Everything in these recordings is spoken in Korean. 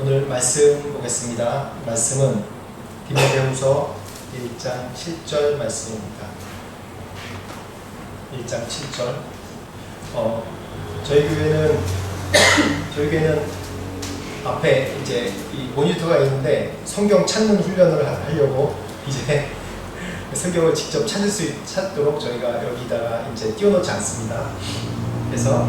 오늘 말씀 보겠습니다. 말씀은 디모데후서 1장 7절 말씀입니다. 1장 7절. 저희 교회는 앞에 이제 이 모니터가 있는데 성경 찾는 훈련을 하려고 이제 성경을 직접 찾도록 저희가 여기다가 이제 띄워놓지 않습니다. 그래서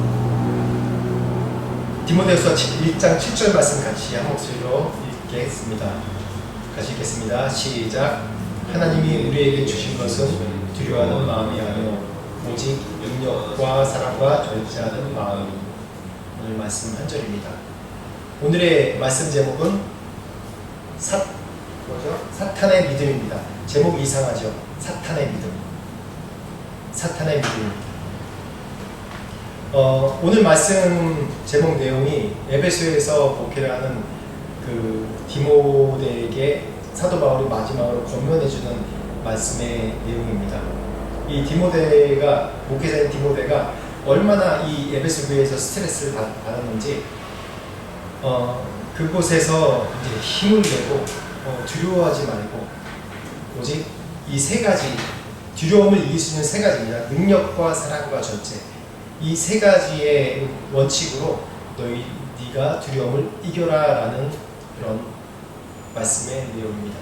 디모데후서 1장 7절 말씀 같이 한 목소리로 읽겠습니다. 같이 읽겠습니다. 시작. 하나님이 우리에게 주신 것은 두려워하는 마음이 아니요 오직 능력과 사랑과 절제하는 마음이. 오늘 말씀 한 절입니다. 오늘의 말씀 제목은 사탄의 믿음입니다. 제목이 이상하죠? 사탄의 믿음. 사탄의 믿음. 오늘 말씀 제목 내용이 에베소에서 목회를 하는 그 디모데에게 사도 바울이 마지막으로 권면해주는 말씀의 내용입니다. 이 디모데가, 목회자인 디모데가 얼마나 이 에베소 교회에서 스트레스를 받았는지, 그곳에서 이제 힘을 내고 두려워하지 말고 오직 이 세 가지, 두려움을 이길 수 있는 세 가지입니다. 능력과 사랑과 절제. 이 세 가지의 원칙으로 네가 두려움을 이겨라라는 그런 말씀의 내용입니다.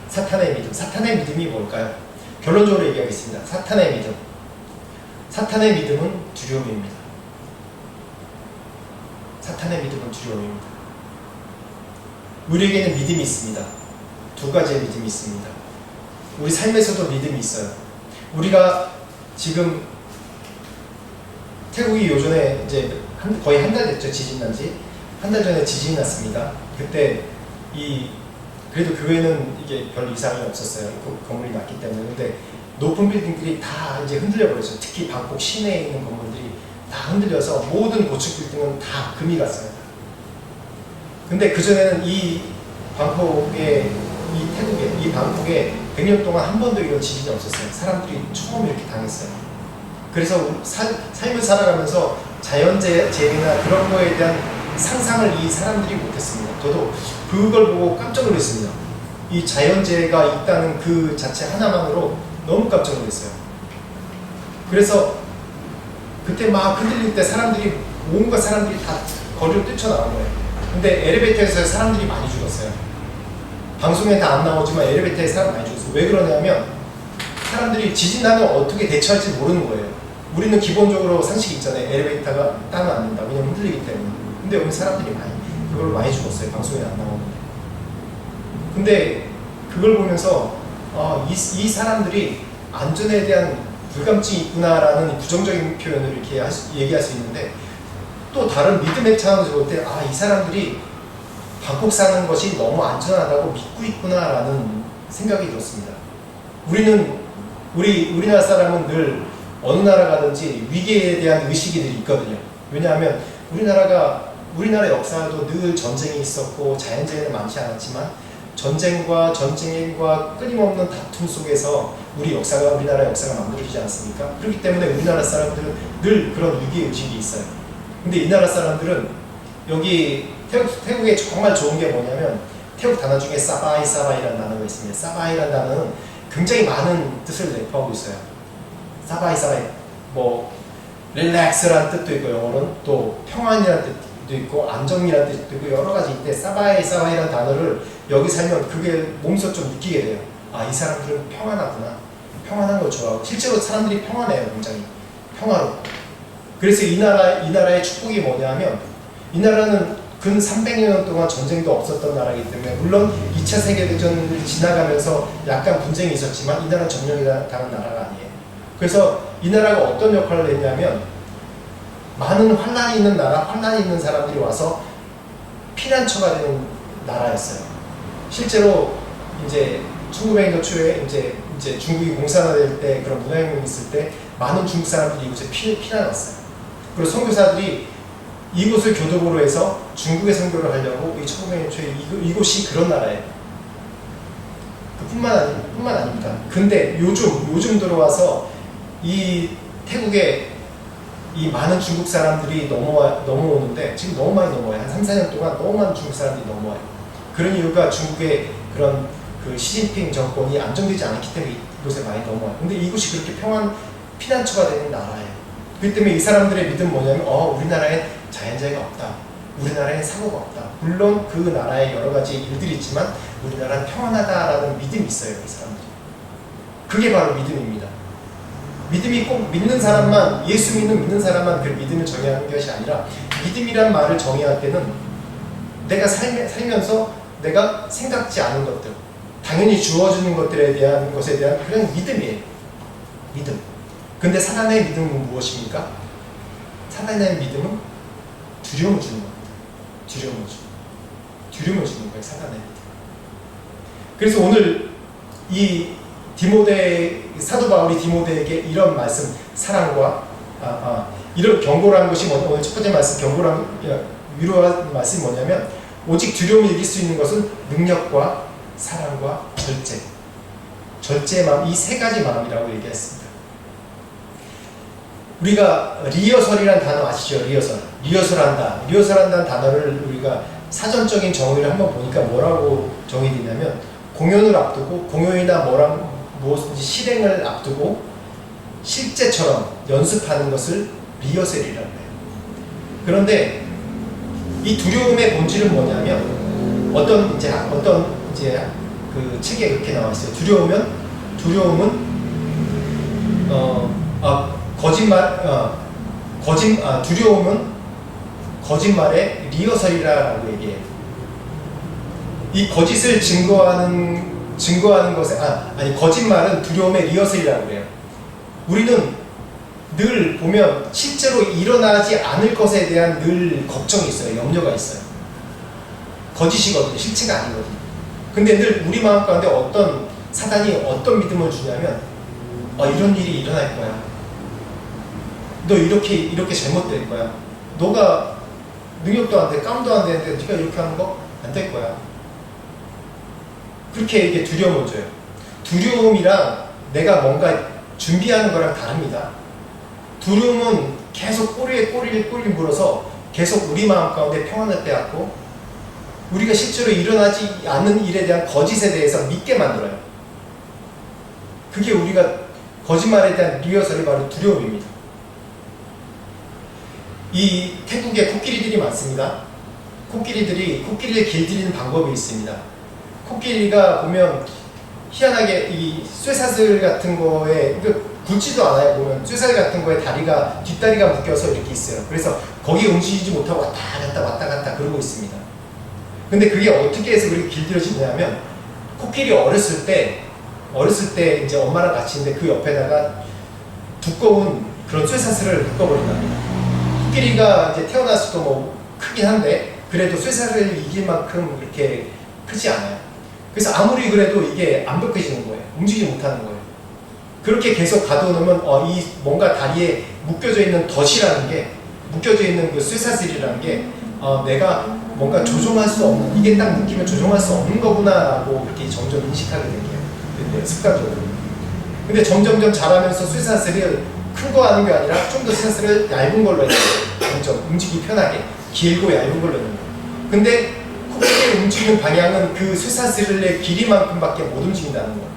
사탄의 믿음. 사탄의 믿음이 뭘까요? 결론적으로 얘기하겠습니다. 사탄의 믿음. 사탄의 믿음은 두려움입니다. 사탄의 믿음은 두려움입니다. 우리에게는 믿음이 있습니다. 두 가지의 믿음이 있습니다. 우리 삶에서도 믿음이 있어요. 우리가 지금 태국이 요전에 이제 거의 한 달 됐죠. 지진 난 지. 한 달 전에 지진이 났습니다. 그때 그래도 교회는 이게 별 이상이 없었어요. 건물이 낮기 때문에. 근데 높은 빌딩들이 다 이제 흔들려 버렸어요. 특히 방콕 시내에 있는 건물들이 다 흔들려서 모든 고층 빌딩은 다 금이 갔어요. 근데 그전에는 이 방콕에 100년 동안 한 번도 이런 지진이 없었어요. 사람들이 처음 이렇게 당했어요. 그래서 삶을 살아가면서 자연재해나 그런 거에 대한 상상을 이 사람들이 못했습니다. 저도 그걸 보고 깜짝 놀랐습니다. 이 자연재해가 있다는 그 자체 하나만으로 너무 깜짝 놀랐어요. 그래서 그때 막 흔들릴 때 온갖 사람들이 다 거리로 뛰쳐나온 거예요. 근데 엘리베이터에서 사람들이 많이 죽었어요. 방송에 다 안 나오지만 엘리베이터에 사람 많이 죽었어요. 왜 그러냐면 사람들이 지진 나면 어떻게 대처할지 모르는 거예요. 우리는 기본적으로 상식이 있잖아요. 엘리베이터가 따면 안 된다. 왜냐면 흔들리기 때문에. 근데 여기 사람들이 그걸로 많이 죽었어요. 방송에 안 나오는데. 근데 그걸 보면서 이 사람들이 안전에 대한 불감증이 있구나라는 부정적인 표현을 이렇게 얘기할 수 있는데, 또 다른 믿음의 차원에서 볼 때 이 사람들이 방콕 사는 것이 너무 안전하다고 믿고 있구나라는 생각이 들었습니다. 우리나라 사람은 늘 어느 나라 가든지 위기에 대한 의식이 늘 있거든요. 왜냐하면 우리나라 역사도 늘 전쟁이 있었고 자연재해는 많지 않았지만 전쟁과 끊임없는 다툼 속에서 우리나라 역사가 만들어지지 않습니까? 그렇기 때문에 우리나라 사람들은 늘 그런 위기의 의식이 있어요. 근데 이 나라 사람들은 여기 태국에 정말 좋은 게 뭐냐면, 태국 단어 중에 사바이라는 단어가 있습니다. 사바이라는 단어는 굉장히 많은 뜻을 내포하고 있어요. 사바이, 릴렉스라는 뜻도 있고, 영어로는 또 평안이라는 뜻도 있고, 안정이라는 뜻도 있고, 여러 가지 있는데, 사바이라는 단어를 여기 살면 그게 몸소 좀 느끼게 돼요. 이 사람들은 평안하구나. 평안한 걸 좋아하고, 실제로 사람들이 평안해요. 굉장히 평화롭고. 그래서 이 나라의 축복이 뭐냐면, 이 나라는 근 300년 동안 전쟁도 없었던 나라이기 때문에, 물론 2차 세계대전을 지나가면서 약간 분쟁이 있었지만 이 나라는 점령이 당한 나라가 아니에요. 그래서 이 나라가 어떤 역할을 했냐면, 많은 환란이 있는 사람들이 와서 피난처가 되는 나라였어요. 실제로 이제 1900년도 초에 이제 중국이 공산화될 때, 그런 문화혁명이 있을 때 많은 중국 사람들이 이곳에 피난 왔어요. 그리고 선교사들이 이곳을 교도보로 해서 중국에 선교를 하려고 1900년 초에 이곳이 그런 나라예요. 뿐만 아닙니다. 근데 요즘 들어와서 이 태국에 이 많은 중국 사람들이 넘어오는데 지금 너무 많이 넘어와요. 한 3, 4년 동안 너무 많은 중국 사람들이 넘어와요. 그런 이유가 중국의 그런 그 시진핑 정권이 안정되지 않기 때문에 이곳에 많이 넘어와요. 근데 이곳이 그렇게 피난처가 되는 나라예요. 그렇기 때문에 이 사람들의 믿음은 뭐냐면 우리나라엔 자연재해가 없다. 우리나라엔 사고가 없다. 물론 그 나라에 여러 가지 일들이 있지만 우리나라는 평안하다라는 믿음이 있어요. 이 사람들이. 그게 바로 믿음입니다. 믿음이 꼭 믿는 사람만, 예수 믿는 사람만 그 믿음을 정의하는 것이 아니라 믿음이란 말을 정의할 때는 내가 살면서 내가 생각지 않은 것들, 당연히 주어지는 것에 대한 그런 믿음이에요. 믿음. 근데 사단의 믿음은 무엇입니까? 사단의 믿음은 두려움을 주는 겁니다. 두려움을 주는 거예요. 사단의 믿음. 그래서 오늘 이 사도 바울이 디모데에게 이런 말씀, 사랑과 이런 경고를 한 것이 오늘 첫 번째 말씀, 경고랑 위로한 말씀이 뭐냐면 오직 두려움을 이길 수 있는 것은 능력과 사랑과 절제의 마음, 이 세 가지 마음이라고 얘기했습니다. 우리가 리허설이라는 단어 아시죠? 리허설한다는 단어를 우리가 사전적인 정의를 한번 보니까 뭐라고 정의되냐면 공연을 앞두고 공연이나 무엇인지 실행을 앞두고 실제처럼 연습하는 것을 리허설이라고 해요. 그런데 이 두려움의 본질은 뭐냐면 어떤 그 책에 그렇게 나와 있어요. 두려움은 두려움은 거짓말의 리허설이라고 얘기해요. 이 거짓을 증거하는 것에 거짓말은 두려움의 리허설이라고 해요. 우리는 늘 보면 실제로 일어나지 않을 것에 대한 늘 걱정이 있어요. 염려가 있어요. 거짓이거든요. 실체가 아니거든요. 근데 늘 우리 마음 가운데 사단이 어떤 믿음을 주냐면 이런 일이 일어날 거야. 너 이렇게 잘못될 거야. 너가 능력도 안 돼, 깜도 안 되는데 네가 이렇게 하는 거 안 될 거야. 그렇게 이게 두려움을 줘요. 두려움이랑 내가 뭔가 준비하는 거랑 다릅니다. 두려움은 계속 꼬리에 꼬리를 물어서 계속 우리 마음 가운데 평안을 빼앗고 우리가 실제로 일어나지 않는 일에 대한 거짓에 대해서 믿게 만들어요. 그게 우리가 거짓말에 대한 리허설이 바로 두려움입니다. 이 태국에 코끼리들이 많습니다. 코끼리를 길들이는 방법이 있습니다. 코끼리가 보면 희한하게 이 쇠사슬 같은 거에 굵지도 않아요. 보면 쇠사슬 같은 거에 뒷다리가 묶여서 이렇게 있어요. 그래서 거기 움직이지 못하고 왔다 갔다 그러고 있습니다. 근데 그게 어떻게 해서 그렇게 길들여지냐면 코끼리 어렸을 때 이제 엄마랑 같이 있는데 그 옆에다가 두꺼운 그런 쇠사슬을 묶어버린답니다. 코끼리가 이제 태어났을 때 크긴 한데 그래도 쇠사슬을 이길 만큼 그렇게 크지 않아요. 그래서 아무리 그래도 이게 안 벗겨지는 거예요. 움직이지 못하는 거예요. 그렇게 계속 가둬놓으면 이 뭔가 다리에 묶여져 있는 묶여져 있는 그 쇠사슬이라는 게 내가 뭔가 조종할 수 없는, 이게 딱 묶이면 조종할 수 없는 거구나라고 이렇게 점점 인식하게 되게요. 습관적으로. 근데 점점점 자라면서 쇠사슬을 큰 거 하는 게 아니라 좀 더 쇠사슬을 얇은 걸로 해야 돼요. 점점 움직이기 편하게 길고 얇은 걸로 해야 돼요. 근데 코끼리의 움직이는 방향은 그 쇠사슬의 길이만큼밖에 못 움직인다는 거예요.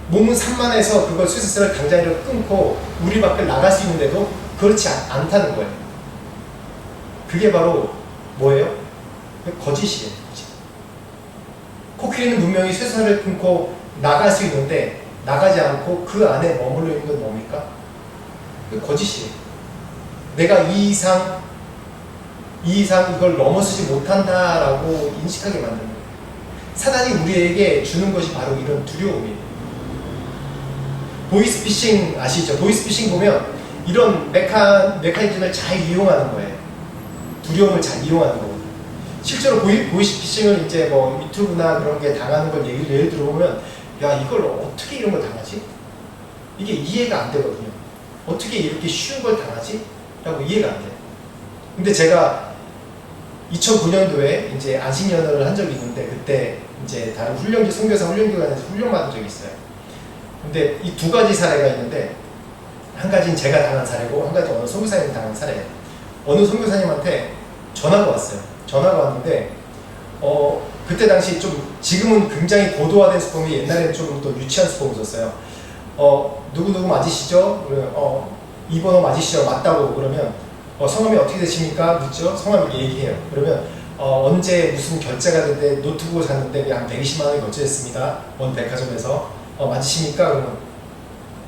몸은 산만해서 그걸 쇠사슬을 당장이라도 끊고 우리 밖을 나갈 수 있는데도 그렇지 않다는 거예요. 그게 바로 뭐예요? 거짓이에요. 거짓. 코끼리는 분명히 쇠사슬을 끊고 나갈 수 있는데 나가지 않고 그 안에 머물러 있는 건 뭡니까? 그 거짓이에요. 내가 이 이상 이걸 넘어서지 못한다라고 인식하게 만드는 거예요. 사단이 우리에게 주는 것이 바로 이런 두려움이에요. 보이스피싱 아시죠? 보이스피싱 보면 이런 메커니즘을 잘 이용하는 거예요. 두려움을 잘 이용하는 거거든요. 실제로 보이스피싱을 이제 유튜브나 그런 게 당하는 걸 예를 들어보면 이걸 어떻게 이런 걸 당하지? 이게 이해가 안 되거든요. 어떻게 이렇게 쉬운 걸 당하지? 라고 이해가 안 돼요. 근데 제가 2009년도에 이제 안식년을 한 적이 있는데 그때 이제 다른 선교사 훈련기관에서 훈련받은 적이 있어요. 근데 이 두 가지 사례가 있는데 한 가지는 제가 당한 사례고 한 가지는 어느 선교사님이 당한 사례예요. 어느 선교사님한테 전화가 왔어요. 전화가 왔는데 그때 당시 좀 지금은 굉장히 고도화된 수법이 옛날에는 좀 더 유치한 수법이 있었어요. 누구누구 맞으시죠? 그러면 이 번호 맞으시죠? 맞다고 그러면 성함이 어떻게 되십니까? 묻죠? 성함을 얘기해요. 그러면 언제 무슨 결제가 됐는데 노트북을 샀는데 한 120만 원이 결제됐습니다. 어느 백화점에서 맞으십니까? 그러면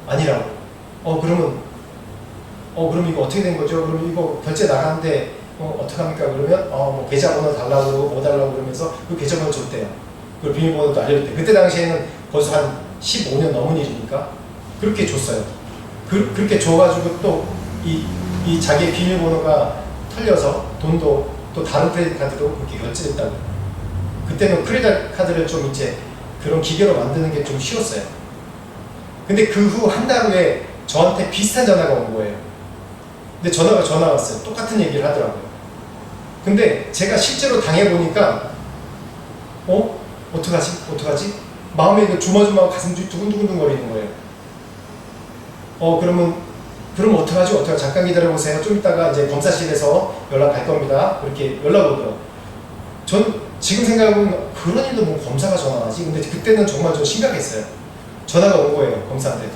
아니라고. 그러면 그럼 이거 어떻게 된 거죠? 그럼 이거 결제 나가는데 어떡합니까? 그러면 뭐 계좌번호 달라고 그러고 뭐 달라고 그러면서 그 계좌번호 줬대요. 그 비밀번호도 알려줬대요. 그때 당시에는 벌써 한 15년 넘은 일이니까 그렇게 줬어요. 그렇게 줘가지고 또 이 자기의 비밀번호가 털려서 돈도 또 다른 크레딧 카드로 그렇게 결제됐다고. 그때는 크레딧 카드를 좀 이제 그런 기계로 만드는 게 좀 쉬웠어요. 근데 그 후 한 달 후에 저한테 비슷한 전화가 온 거예요. 근데 전화 왔어요. 똑같은 얘기를 하더라고요. 근데 제가 실제로 당해보니까 어떡하지? 마음에 조마조마 가슴이 두근두근 거리는 거예요. 그럼 어떡하지? 잠깐 기다려보세요. 좀 이따가 이제 검사실에서 연락 갈 겁니다. 그렇게 연락 오더라고요. 전 지금 생각해보면 그런 일도 뭐 검사가 전화하지? 근데 그때는 정말 좀 심각했어요. 전화가 온 거예요. 검사한테.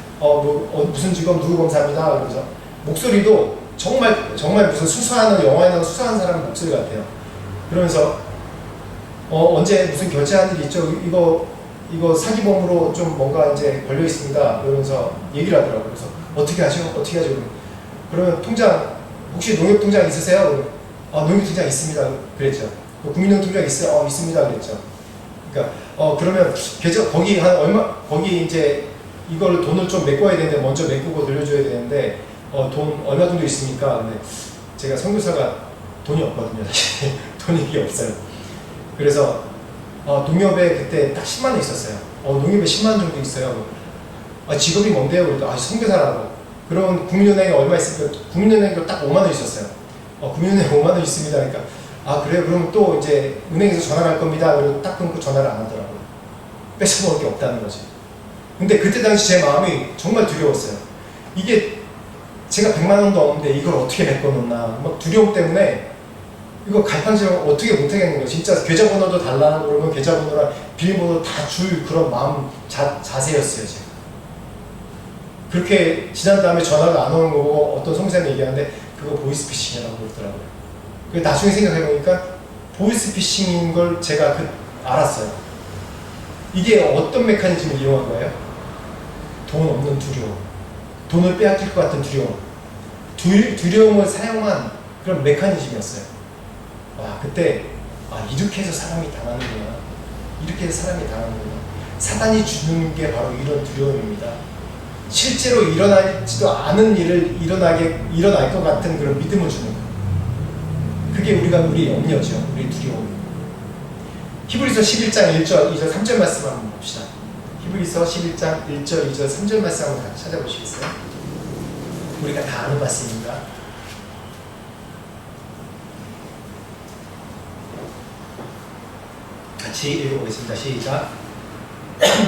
무슨 직업 누구 검사입니다. 그러면서 목소리도 정말 무슨 수사하는 영화에 나오는 수사하는 사람 목소리 같아요. 그러면서 언제 무슨 결제한 일이 있죠? 이거 사기범으로 좀 뭔가 이제 걸려 있습니다. 그러면서 얘기를 하더라고요. 그래서 어떻게 하죠? 그러면 통장 혹시 농협 통장 있으세요? 농협 통장 있습니다. 그랬죠. 국민은행 통장 있어요? 있습니다. 그랬죠. 그러니까 그러면 거기 이제 이걸 돈을 좀 메꿔야 되는데 먼저 메꾸고 돌려줘야 되는데 돈 얼마 정도 있습니까? 근데 제가 선교사가 돈이 없거든요. 사실 돈이 없어요. 그래서 농협에 그때 딱 10만 원 있었어요. 농협에 10만 원 정도 있어요. 직업이 뭔데요? 그러니까 선교사라고. 그러면 국민은행에 얼마 있습니까? 국민은행도 딱 5만 원 있었어요. 국민은행에 5만 원 있습니다. 그러니까 그래요? 그럼 또 이제 은행에서 전화를 할 겁니다. 그리고 딱 끊고 전화를 안 하더라고요. 뺏어먹을 게 없다는 거지. 근데 그때 당시 제 마음이 정말 두려웠어요. 이게 제가 100만 원도 없는데 이걸 어떻게 메꿔놓나. 막 두려움 때문에 이거 갈팡질을 어떻게 못하겠는 거예요. 진짜 계좌번호도 달라고 그러면 계좌번호랑 비밀번호 다 줄 그런 마음 자세였어요. 제가. 그렇게 지난 다음에 전화가 안 오는 거고 어떤 선생님이 얘기하는데 그거 보이스피싱이라고 그러더라고요. 나중에 생각해보니까 보이스피싱인 걸 제가 알았어요. 이게 어떤 메커니즘을 이용한 거예요? 돈 없는 두려움. 돈을 빼앗길 것 같은 두려움. 두려움을 사용한 그런 메커니즘이었어요. 그때 이렇게 해서 사람이 당하는구나. 이렇게 해서 사람이 당하는구나. 사단이 주는 게 바로 이런 두려움입니다. 실제로 일어나지도 않은 일을 일어날 것 같은 그런 믿음을 주는 거예요. 그게 우리의 염려죠. 우리의 두려움. 히브리서 11장 1절, 2절, 3절 말씀 한번 봅시다. 히브리서 11장 1절, 2절, 3절 말씀 한번 같이 찾아보시겠어요? 우리가 다 아는 말씀입니다. 같이 읽어보겠습니다. 시작.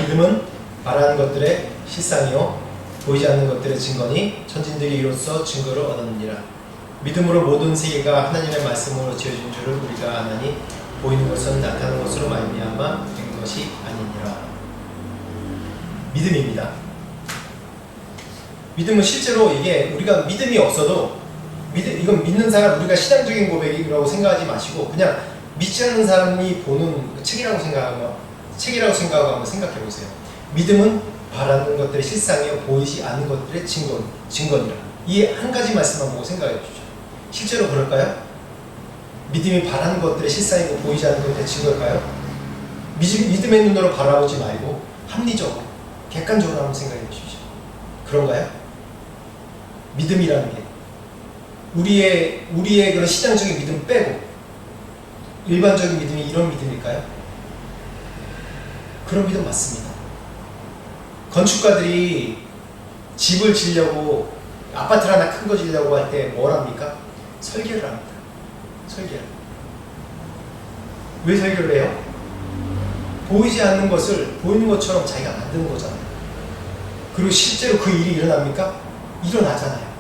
믿음은 바라는 것들의 실상이요 보이지 않는 것들의 증거니 천진들이 이로써 증거를 얻었느니라. 믿음으로 모든 세계가 하나님의 말씀으로 지어진 줄을 우리가 아나니 보이는 것은 나타나는 것으로 말미암아 된 것이 아니니라. 믿음입니다. 믿음은 실제로 이게 우리가 믿음이 없어도 이건 믿는 사람 우리가 신앙적인 고백이라고 생각하지 마시고 그냥 믿지 않는 사람이 보는 책이라고 생각하고 한번 생각해 보세요. 믿음은 바라는 것들의 실상이요 보이지 않는 것들의 증거니라. 이 한 가지 말씀만 보고 생각해 주십시오. 실제로 그럴까요? 믿음이 바라는 것들의 실상이고 보이지 않는 것들의 증거일까요? 믿음의 눈으로 바라보지 말고 합리적으로 객관적으로 한번 생각해 주십시오. 그런가요? 믿음이라는 게 우리의 그런 신앙적인 믿음 빼고 일반적인 믿음이 이런 믿음일까요? 그런 믿음 맞습니다. 건축가들이 집을 지으려고 아파트를 하나 큰 거 지으려고 할 때 뭘 합니까? 설계를 합니다. 설계를. 왜 설계를 해요? 보이지 않는 것을 보이는 것처럼 자기가 만드는 거잖아요. 그리고 실제로 그 일이 일어납니까? 일어나잖아요.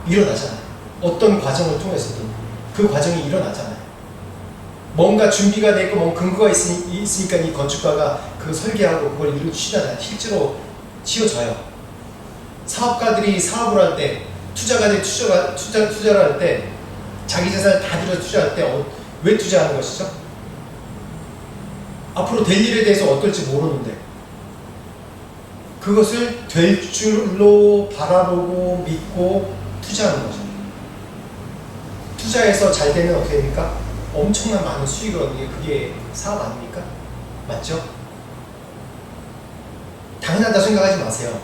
일어나잖아요. 어떤 과정을 통해서든 그 과정이 일어나잖아요. 뭔가 준비가 되고 뭔가 근거가 있으니까 이 건축가가 그거 설계하고 그걸 이루어주시잖아요. 실제로 지어져요. 사업가들이 사업을 할 때, 투자가들이 투자를 할 때, 자기 재산을 다 들여 투자할 때 왜 투자하는 것이죠? 앞으로 될 일에 대해서 어떨지 모르는데 그것을 될 줄로 바라보고 믿고 투자하는 거죠. 투자해서 잘 되면 어떻게 됩니까? 엄청난 많은 수익을 얻는 게 그게 사업 아닙니까? 맞죠? 당연하다 생각하지 마세요.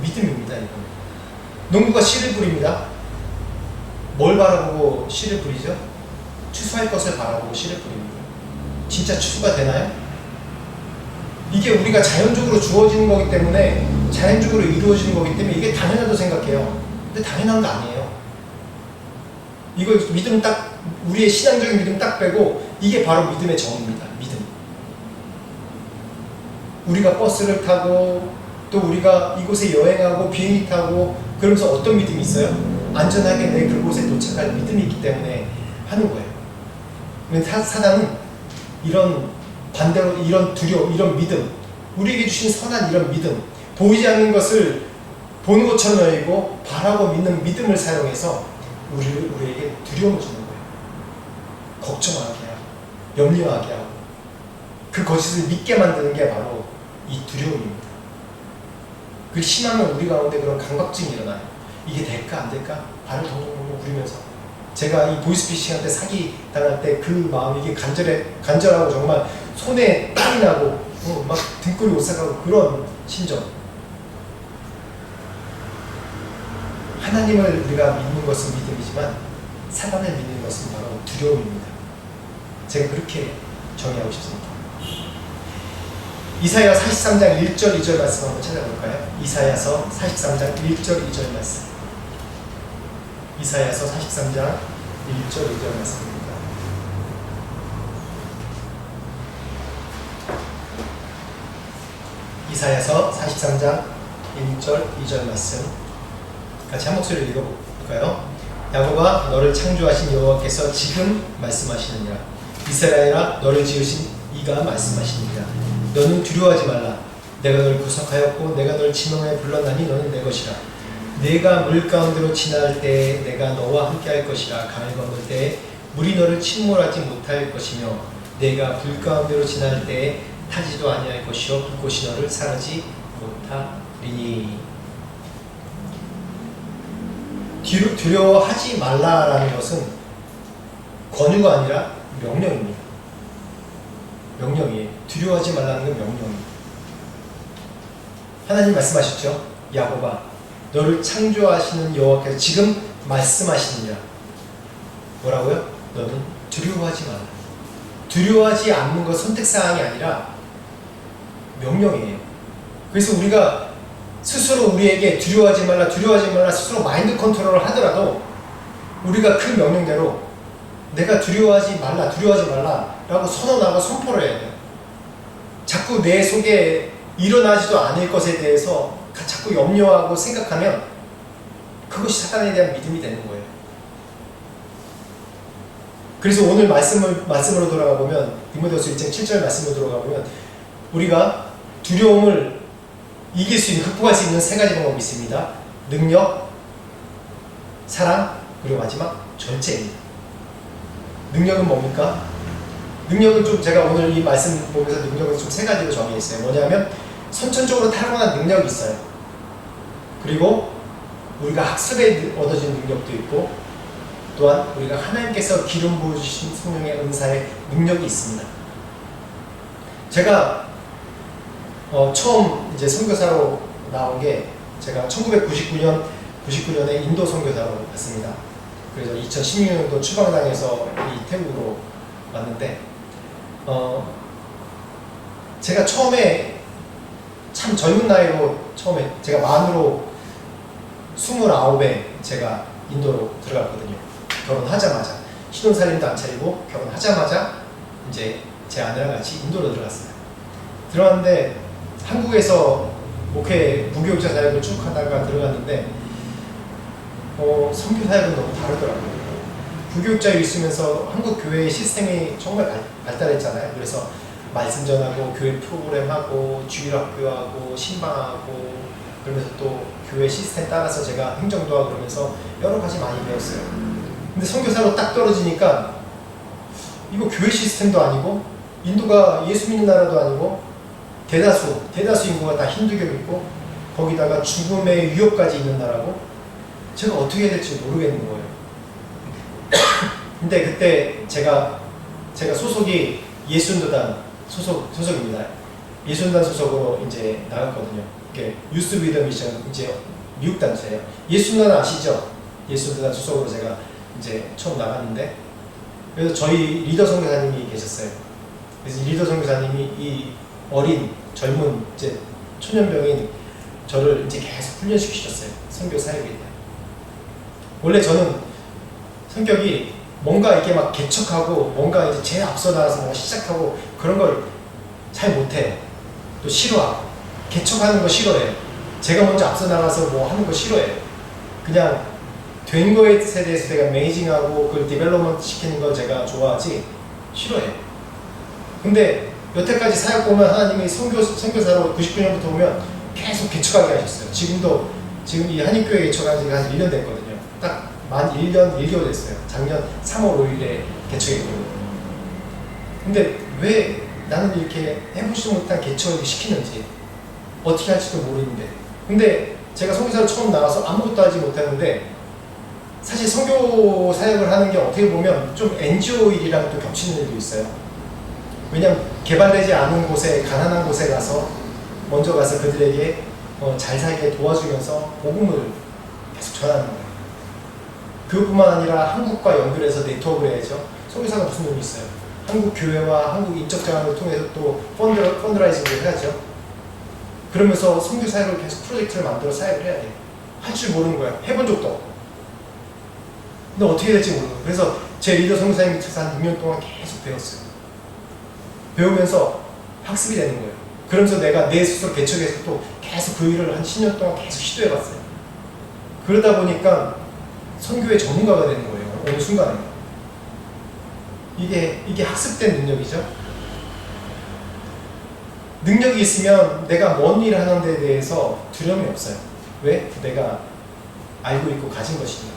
믿음입니다. 이건. 농부가 씨를 뿌립니다. 뭘 바라보고 씨를 뿌리죠? 추수할 것을 바라보고 씨를 뿌립니다. 진짜 추수가 되나요? 이게 우리가 자연적으로 주어지는 거기 때문에, 자연적으로 이루어지는 거기 때문에 이게 당연하다고 생각해요. 근데 당연한 거 아니에요. 이거 믿음 딱, 우리의 신앙적인 믿음 딱 빼고 이게 바로 믿음의 정입니다. 믿음. 우리가 버스를 타고 또 우리가 이곳에 여행하고 비행기 타고 그러면서 어떤 믿음이 있어요? 안전하게 내 그곳에 도착할 믿음이 있기 때문에 하는 거예요. 사단은 이런 반대로 이런 두려움, 이런 믿음, 우리에게 주신 선한 이런 믿음, 보이지 않는 것을 보는 것처럼 여기고 바라고 믿는 믿음을 사용해서 우리에게 두려움을 주는 거예요. 걱정하게 하고 염려하게 하고 그 거짓을 믿게 만드는 게 바로 이 두려움입니다. 그 심하면 우리 가운데 그런 강박증이 일어나요. 이게 될까 안 될까? 발을 동동동동 구르면서 제가 이 보이스피싱한테 사기 당할 때 그 마음이 이게 간절하고 정말 손에 땀이 나고 막 등골이 오싹하고 그런 심정. 하나님을 우리가 믿는 것은 믿음이지만 사단을 믿는 것은 바로 두려움입니다. 제가 그렇게 정의하고 싶습니다. 이사야 43장 1절 2절 말씀 한번 찾아볼까요? 이사야서 43장 1절 2절 말씀. 이사야서 43장 1절 2절 말씀입니다. 이사야서 43장 1절 2절 말씀 같이 한 목소리로 읽어볼까요? 야곱아 너를 창조하신 여호와께서 지금 말씀하시느니라. 이스라엘아 너를 지으신 이가 말씀하시느니라. 너는 두려워하지 말라. 내가 너를 구속하였고 내가 너를 지명하여 불렀나니 너는 내 것이라. 내가 물 가운데로 지나갈 때에 내가 너와 함께 할 것이라. 강을 건널 때에 물이 너를 침몰하지 못할 것이며 내가 불 가운데로 지나갈 때에 타지도 아니할 것이요 불꽃이 너를 사르지 못하리니. 두려워하지 말라라는 것은 권유가 아니라 명령입니다. 명령이에요. 두려워하지 말라는 건 명령입니다. 하나님 말씀하셨죠? 야곱아 너를 창조하시는 여호와께서 지금 말씀하시느니라. 뭐라고요? 너는 두려워하지 말라. 두려워하지 않는 것 선택사항이 아니라 명령이에요. 그래서 우리가 스스로 우리에게 두려워하지 말라 스스로 마인드 컨트롤을 하더라도 우리가 그 명령대로 내가 두려워하지 말라 라고 선언하고 선포를 해야 돼요. 자꾸 내 속에 일어나지도 않을 것에 대해서 자꾸 염려하고 생각하면 그것이 사단에 대한 믿음이 되는 거예요. 그래서 오늘 말씀으로 돌아가 보면 디모데후서 1장 7절 말씀으로 돌아가 보면 우리가 두려움을 이길 수 있는, 극복할 수 있는 세 가지 방법이 있습니다. 능력, 사랑, 그리고 마지막 절제입니다. 능력은 뭡니까? 능력은 좀 제가 오늘 이 말씀 보면서 능력은 좀 세 가지로 정의했어요. 뭐냐면 선천적으로 타고난 능력이 있어요. 그리고 우리가 학습에 얻어진 능력도 있고 또한 우리가 하나님께서 기름 부으신 성령의 은사의 능력이 있습니다. 제가 처음 이제 선교사로 나온 게 제가 1999년에 인도 선교사로 갔습니다. 그래서 2016년도 추방당해서 이 태국으로 왔는데 제가 처음에 참 젊은 나이로 처음에 제가 만으로 29에 제가 인도로 들어갔거든요. 결혼하자마자 신혼살림도 안 차리고 결혼하자마자 이제 제 아내랑 같이 인도로 들어갔어요. 들어갔는데 한국에서 목회 무교육자 사역을 쭉 하다가 들어갔는데 선교 사역은 너무 다르더라고요. 부교육자로 있으면서 한국 교회의 시스템이 정말 발달했잖아요. 그래서 말씀 전하고 교회 프로그램하고 주일학교하고 신방하고 그러면서 또 교회 시스템 따라서 제가 행정도 하고 그러면서 여러 가지 많이 배웠어요. 근데 선교사로 딱 떨어지니까 이거 교회 시스템도 아니고 인도가 예수 믿는 나라도 아니고 대다수 인구가 다 힌두교 믿고 거기다가 죽음의 위협까지 있는 나라고 제가 어떻게 해야 될지 모르겠는 거예요. 근데 그때 제가 소속이 예수인도단 소속입니다. 예수인도단 소속으로 이제 나갔거든요. 이게 유스 위더 미션 이제 미국 단체예요. 예수인도단 아시죠? 예수인도단 소속으로 제가 이제 처음 나갔는데 그래서 저희 리더 선교사님이 계셨어요. 그래서 이 리더 선교사님이 이 어린 젊은 이제 초년병인 저를 이제 계속 훈련시키셨어요. 선교 사역에 대한. 원래 저는 성격이 뭔가 이렇게 막 개척하고 뭔가 이제 제일 앞서 나가서 뭔가 시작하고 그런 걸 잘 못해요. 또 싫어하고 개척하는 거 싫어해요. 제가 먼저 앞서 나가서 뭐 하는 거 싫어해요. 그냥 된 거에 대해서 제가 매니징하고 그걸 디벨롭먼트 시키는 걸 제가 좋아하지 싫어해요. 근데 여태까지 사역 보면 하나님이 선교사로 99년부터 보면 계속 개척하게 하셨어요. 지금 이 한인교회 개척한 지가 한 1년 됐거든요. 딱 만 1년 1개월 됐어요. 작년 3월 5일에 개척했거든요. 근데 왜 나는 이렇게 해보지도 못한 개척을 시키는지 어떻게 할지도 모르는데 근데 제가 선교사로 처음 나와서 아무것도 하지 못했는데 사실 선교 사역을 하는 게 어떻게 보면 좀 NGO 일이랑 또 겹치는 일도 있어요. 왜냐면 개발되지 않은 곳에 가난한 곳에 가서 먼저 가서 그들에게 잘 살게 도와주면서 복음을 계속 전하는 거예요. 그것뿐만 아니라 한국과 연결해서 네트워크를 해야죠. 선교사가 무슨 의미 있어요? 한국 교회와 한국 인적 자원을 통해서 또 펀드라이징을 해야죠. 그러면서 선교 사역을 계속 프로젝트를 만들어 사역을 해야 돼요. 할 줄 모르는 거야. 해본 적도 없고. 근데 어떻게 될지 모르고. 그래서 제 리더 선교사님 밑에서 한 6년 동안 계속 배웠어요. 배우면서 학습이 되는 거예요. 그러면서 내가 내 스스로 개척해서 또 계속 그 일을 한 10년 동안 계속 시도해봤어요. 그러다 보니까 선교의 전문가가 되는 거예요. 어느 순간에. 이게 학습된 능력이죠. 능력이 있으면 내가 뭔 일을 하는 데 대해서 두려움이 없어요. 왜? 내가 알고 있고 가진 것이니까.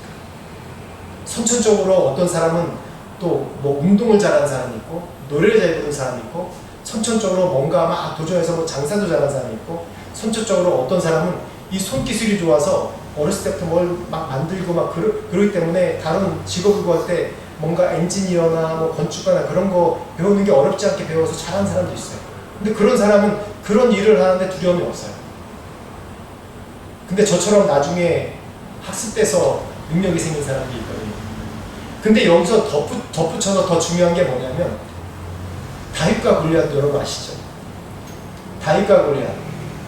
선천적으로 어떤 사람은 또 뭐 운동을 잘하는 사람이 있고 노래를 잘 부르는 사람이 있고 선천적으로 뭔가 막 도전해서 뭐 장사도 잘하는 사람이 있고 선천적으로 어떤 사람은 이 손기술이 좋아서 어렸을 때부터 뭘 막 만들고 막 그러기 때문에 다른 직업을 구할 때 뭔가 엔지니어나 뭐 건축가나 그런 거 배우는 게 어렵지 않게 배워서 잘하는 사람도 있어요. 근데 그런 사람은 그런 일을 하는데 두려움이 없어요. 근데 저처럼 나중에 학습돼서 능력이 생긴 사람들이 있거든요. 근데 여기서 덧붙여서 더 중요한 게 뭐냐면 다윗과 골리앗 여러분 아시죠? 다윗과 골리앗.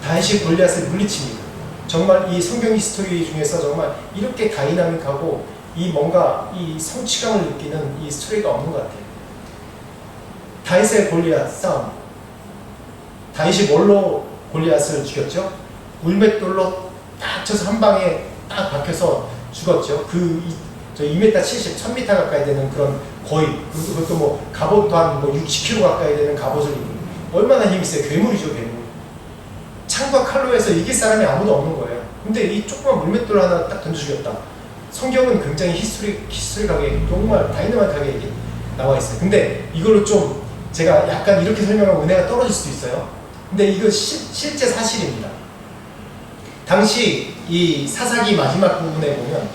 다윗이 골리앗을 물리칩니다. 정말 이 성경 히스토리 중에서 정말 이렇게 다이나믹하고 이 뭔가 이 성취감을 느끼는 이 스토리가 없는 것 같아요. 다윗의 골리앗 싸움. 다윗이 뭘로 골리앗을 죽였죠? 물맷돌로 딱 쳐서 한 방에 딱 박혀서 죽었죠. 저 2m 70, 1000m 가까이 되는 그런 거의 그것도 뭐 갑옷도 한 뭐 60kg 가까이 되는 갑옷을 입는 얼마나 힘이 세요. 괴물이죠, 괴물. 창과 칼로 해서 이길 사람이 아무도 없는 거예요. 근데 이 조그만 물맷돌 하나 딱 던져 죽였다. 성경은 굉장히 히스토리하게 정말 다이너마이트하게 이게 나와 있어요. 근데 이걸로 좀 제가 약간 이렇게 설명하면 은혜가 떨어질 수도 있어요. 근데 이거 실제 사실입니다. 당시 이 사사기 마지막 부분에 보면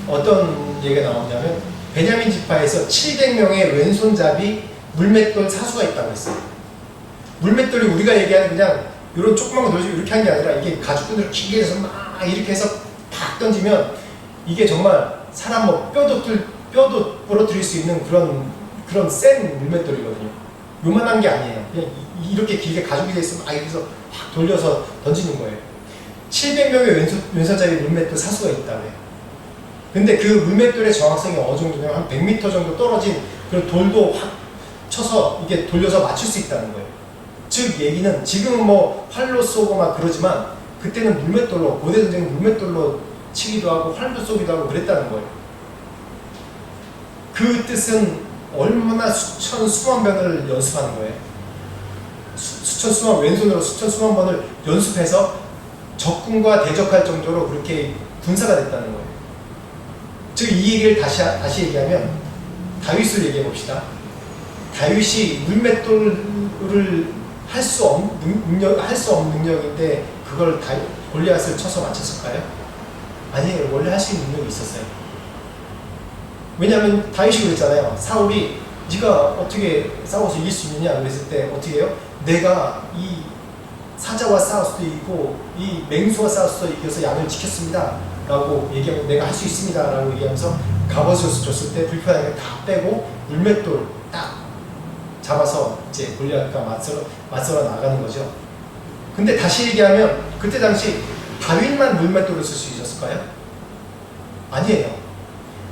어떤 얘기가 나오냐면 베냐민 지파에서 700명의 왼손잡이 물맷돌 사수가 있다고 했어요. 물맷돌이 우리가 얘기하는 그냥 이런 조그만 거 돌리고 이렇게 한 게 아니라 이게 가죽끈으로 길게 해서 막 이렇게 해서 팍 던지면 이게 정말 사람 뭐 뼈도 부러뜨릴 수 있는 그런 센 물맷돌이거든요. 요만한 게 아니에요. 그냥 이렇게 길게 가죽이 돼 있으면 여기서 확 돌려서 던지는 거예요. 700명의 왼손잡이 물맷돌 사수가 있다고 해요. 근데 그 물맷돌의 정확성이 어느 정도냐면 한 100m 정도 떨어진 그런 돌도 확 쳐서 이게 돌려서 맞출 수 있다는 거예요. 즉 얘기는 지금은 뭐 활로 쏘고 막 그러지만 그때는 물맷돌로 고대 전쟁은 물맷돌로 치기도 하고 활도 쏘기도 하고 그랬다는 거예요. 그 뜻은 얼마나 수천 수만 번을 연습하는 거예요. 수천 수만, 왼손으로 수천 수만 번을 연습해서 적군과 대적할 정도로 그렇게 군사가 됐다는 거예요. 즉 이 얘기를 다시 얘기하면 다윗을 얘기해 봅시다. 다윗이 물맷돌을 할 수 없는 능력인데 그걸 골리앗을 쳐서 맞췄을까요? 아니에요. 원래 할 수 있는 능력이 있었어요. 왜냐하면 다윗이 그랬잖아요. 사울이 네가 어떻게 싸워서 이길 수 있느냐 그랬을 때 어떻게 해요? 내가 이 사자와 싸울 수도 있고 이 맹수와 싸울 수도 이겨서 양을 지켰습니다 라고 얘기하면 내가 할 수 있습니다 라고 얘기하면서 갑옷을 줬을 때 불편하게 다 빼고 물맷돌 딱 잡아서 이제 골리앗과 맞서러 나가는 거죠. 근데 다시 얘기하면 그때 당시 다윗만 물맷돌을 쓸 수 있었을까요? 아니에요.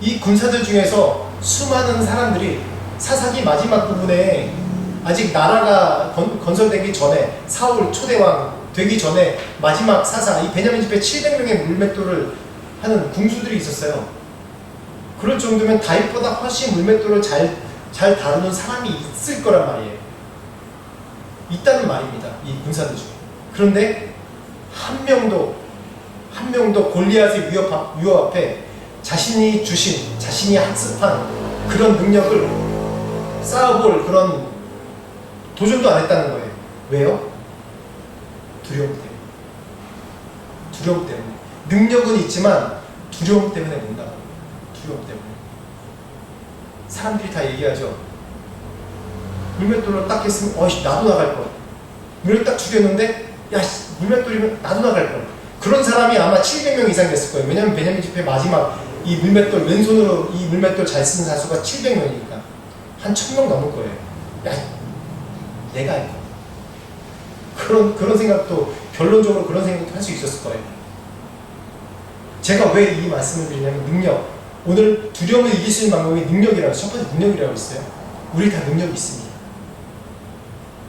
이 군사들 중에서 수많은 사람들이 사사기 마지막 부분에 아직 나라가 건설되기 전에 사울 초대왕 되기 전에 마지막 사사 이 베냐민 집에 700명의 물맷돌을 하는 궁수들이 있었어요. 그럴 정도면 다윗보다 훨씬 물맷돌을 잘 다루는 사람이 있을 거란 말이에요. 있다는 말입니다. 이 군사들 중에. 그런데 한 명도 골리앗의 위협 앞에 자신이 학습한 그런 능력을 쌓아볼 그런 도전도 안 했다는 거예요. 왜요? 두려움 때문에. 두려움 때문에. 능력은 있지만 두려움 때문에 못 나가요. 두려움 때문에. 사람들이 다 얘기하죠. 물맷돌로 딱 했으면 나도 나갈 거야. 물을 딱 죽였는데 야 물맷돌이면 나도 나갈 거야. 그런 사람이 아마 700명 이상 됐을 거예요. 왜냐하면 베냐민 집회 마지막 이 물맷돌 왼손으로 이 물맷돌 잘 쓰는 사수가 700명이니까 한 1000명 넘을 거예요. 야 내가 할 거야. 그런 생각도 결론적으로 그런 생각도 할 수 있었을 거예요. 제가 왜 이 말씀을 드리냐면 능력. 오늘 두려움을 이길 수 있는 방법이 능력이라고 첫 번째 능력이라고 했어요. 우리 다 능력이 있습니다.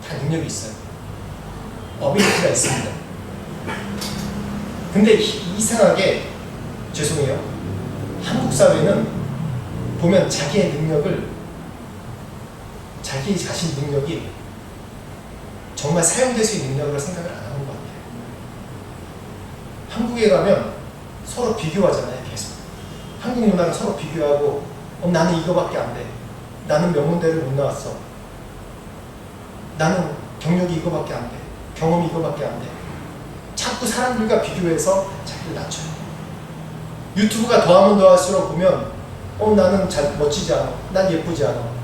다 능력이 있어요. 어빌리티가 있습니다. 근데 이상하게 죄송해요. 한국 사회는 보면 자기 자신 능력이 정말 사용될 수 있는 능력으로 생각을 안 하는 것 같아요. 한국에 가면 서로 비교하잖아요. 계속. 한국 문화가 서로 비교하고 나는 이거밖에 안 돼. 나는 명문대를 못 나왔어. 나는 경력이 이거밖에 안 돼. 경험이 이거밖에 안 돼. 자꾸 사람들과 비교해서 자기를 낮춰요. 유튜브가 더하면 더할수록 보면 나는 멋지지 않아. 난 예쁘지 않아.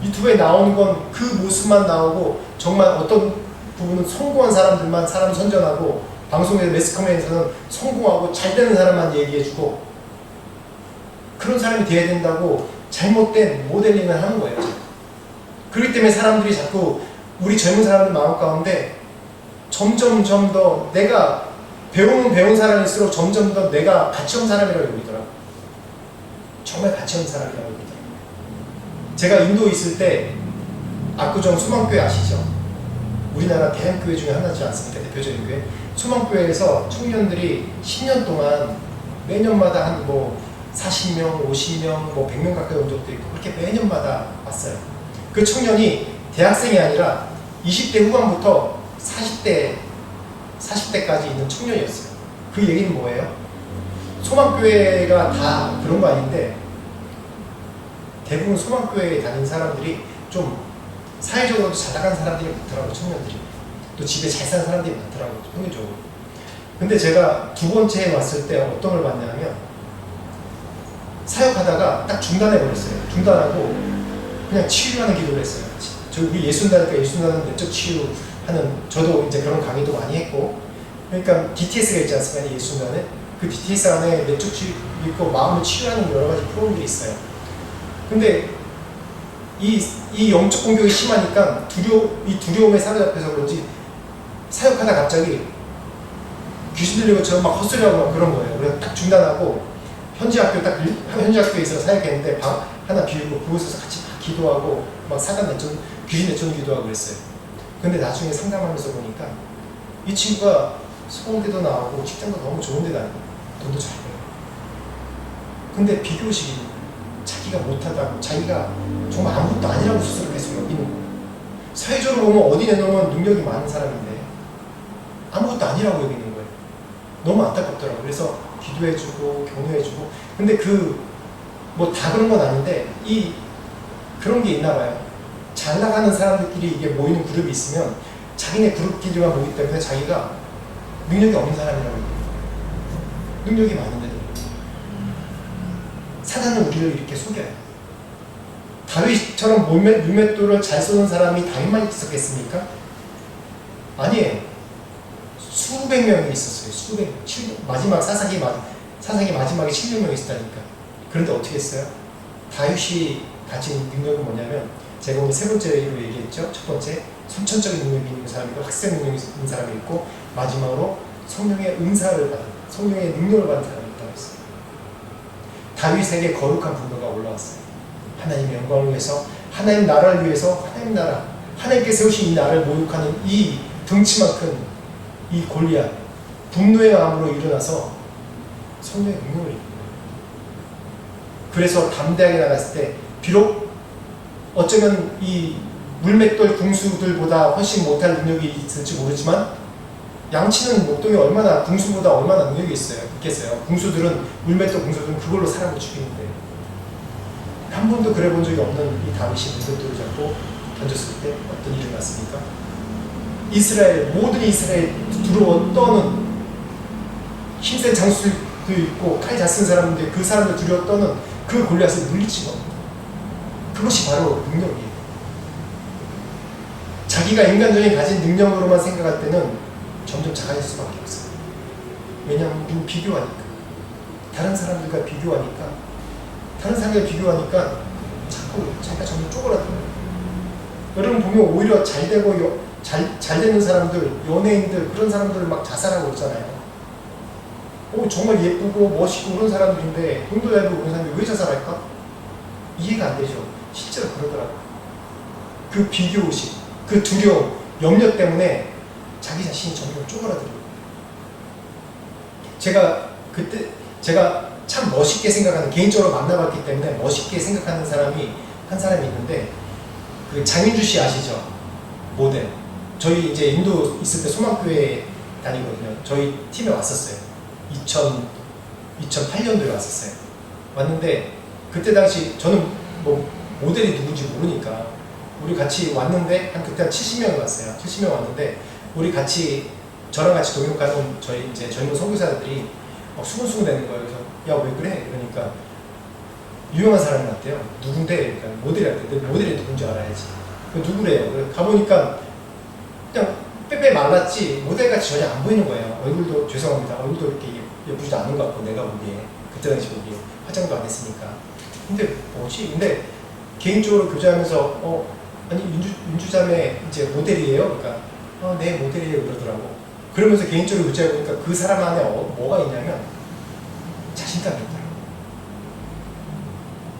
유튜브에 나오는 건 그 모습만 나오고 정말 어떤 부분은 성공한 사람들만 사람 선전하고 방송에서 매스컴에서는 성공하고 잘 되는 사람만 얘기해주고 그런 사람이 돼야 된다고 잘못된 모델링을 하는 거예요. 그렇기 때문에 사람들이 자꾸 우리 젊은 사람들 마음 가운데 점점 더 내가 배운 사람일수록 점점 더 내가 가치 없는 사람이라고 보이더라고요. 정말 가치 없는 사람이라고 보이더라고요. 제가 인도에 있을 때 압구정 수망교회 아시죠? 우리나라 대한교회 중에 하나지 않습니까? 대표적인 교회. 수망교회에서 청년들이 10년 동안 매년마다 한 40명, 50명, 100명 가까이 온 적도 있고 그렇게 매년마다 왔어요. 그 청년이 대학생이 아니라 20대 후반부터 40대까지 있는 청년이었어요. 그 얘기는 뭐예요? 소망교회가 다 그런 거 아닌데 대부분 소망교회에 다니는 사람들이 좀 사회적으로도 잘 나가는 사람들이 많더라고요. 청년들이. 또 집에 잘 사는 사람들이 많더라고요. 평균적으로. 근데 제가 두 번째에 왔을 때 어떤 걸 봤냐면 사역하다가 딱 중단해버렸어요. 중단하고 그냥 치유하는 기도를 했어요. 우리 예순다니까 예순다는 내적 치유하는 저도 이제 그런 강의도 많이 했고 그러니까 DTS가 있지 않습니까? 예순단에 그 DTS 안에 내적 치유 있고 마음을 치유하는 여러 가지 프로그램들이 있어요. 근데 이 영적 공격이 심하니까 이 두려움에 사로잡혀서 그런지 사역하다 갑자기 귀신 들린 것처럼 막 헛소리하고 막 그런 거예요. 그래서 딱 중단하고 현지 학교에서 사역했는데 방 하나 비우고 그곳에서 같이 막 기도하고 막 귀신 내쫓는 기도하고 그랬어요. 근데 나중에 상담하면서 보니까 이 친구가 서울대도 나오고 직장도 너무 좋은 데 다니고 돈도 잘 벌어요. 근데 비교식이 자기가 못하다고, 자기가 정말 아무것도 아니라고 스스로 계속 여기는 거예요. 사회적으로 보면 어디 내놓으면 능력이 많은 사람인데 아무것도 아니라고 여기는 거예요. 너무 안타깝더라고요. 그래서 기도해주고 격려해주고, 근데 뭐 다 그런 건 아닌데 그런 게 있나 봐요. 잘 나가는 사람들끼리 이게 모이는 그룹이 있으면 자기네 그룹끼리만 모이기 때문에 자기가 능력이 없는 사람이라고 얘기해요. 능력이 많은데도. 사단은 우리를 이렇게 속여요. 다윗처럼 물맷돌을 잘 쏘는 사람이 다윗만 있었겠습니까? 아니에요. 수백 명이 있었어요. 수백 명. 마지막 사사기 마지막에 700명이 있었다니까. 그런데 어떻게 했어요? 다윗이 가진 능력은 뭐냐면, 제가 오늘 세 번째로 얘기했죠. 첫 번째, 선천적인 능력이 있는 사람이고 학생 능력이 있는 사람이 있고, 마지막으로 성령의 은사를 받은, 성령의 능력을 받은 사람이 있다고 했어요. 다윗에게 거룩한 분노가 올라왔어요. 하나님의 영광을 위해서, 하나님 나라를 위해서, 하나님께 세우신 이 나라를 모욕하는 이 덩치만 큰 이 골리앗, 분노의 마음으로 일어나서 성령의 능력을 입는 거예요. 그래서 담대하게 나갔을 때, 비록 어쩌면 이 물맷돌 궁수들보다 훨씬 못할 능력이 있을지 모르지만, 양치는 목동이 궁수보다 얼마나 능력이 있겠어요. 물맷돌 궁수들은 그걸로 사람을 죽이는데, 한 번도 그래 본 적이 없는 이 다윗이 물맷돌을 잡고 던졌을 때 어떤 일이 났습니까? 모든 이스라엘 두려워 떠는 힘센 장수들도 있고 칼 잘 쓴 사람인데 그 사람들 두려워 떠는 그 골리앗을 물리친 겁니다. 그것이 바로 능력이에요. 자기가 인간적인 가진 능력으로만 생각할 때는 점점 작아질 수밖에 없어요. 왜냐하면 우리는 비교하니까. 다른 사람들과 비교하니까 자꾸 자기가 점점 쪼그라들어요. 여러분 보면 오히려 잘 되는 사람들, 연예인들, 그런 사람들을 막 자살하고 있잖아요. 정말 예쁘고 멋있고 그런 사람들인데, 돈도 잘 벌고 그런 사람들이 왜 자살할까? 이해가 안 되죠. 실제로 그러더라고요. 그 비교의식, 그 두려움, 염려 때문에 자기 자신이 점점 쪼그라들어요. 제가 참 멋있게 생각하는, 개인적으로 만나봤기 때문에 멋있게 생각하는 한 사람이 있는데, 그 장윤주 씨 아시죠? 모델. 저희 이제 인도 있을 때 소망교회 다니거든요. 저희 팀에 왔었어요. 2008년도에 왔었어요. 왔는데 그때 당시 저는 뭐 모델이 누군지 모르니까 우리 같이 왔는데 그때 한 70명 왔어요. 70명 왔는데 저랑 같이 동역하는 저희 이제 젊은 선교사들이 막 수근수근 대는 거예요. 그래서 야, 왜 그래? 그러니까 유명한 사람이 왔대요. 누군데? 그러니까 모델이었대. 모델이 누군지 알아야지. 누구래요? 가보니까 그냥 빼빼 말랐지 모델같이 전혀 안 보이는 거예요. 얼굴도 죄송합니다. 얼굴도 이렇게 예쁘지도 않은 것 같고, 내가 보기에 그때 당시 보기에 화장도 안 했으니까. 근데 뭐지? 근데 개인적으로 교제하면서 아니 윤주자매 이제 모델이에요? 그러니까 네 모델이에요 그러더라고. 그러면서 개인적으로 교제해보니까 그 사람 안에 뭐가 있냐면 자신감이 있더라고.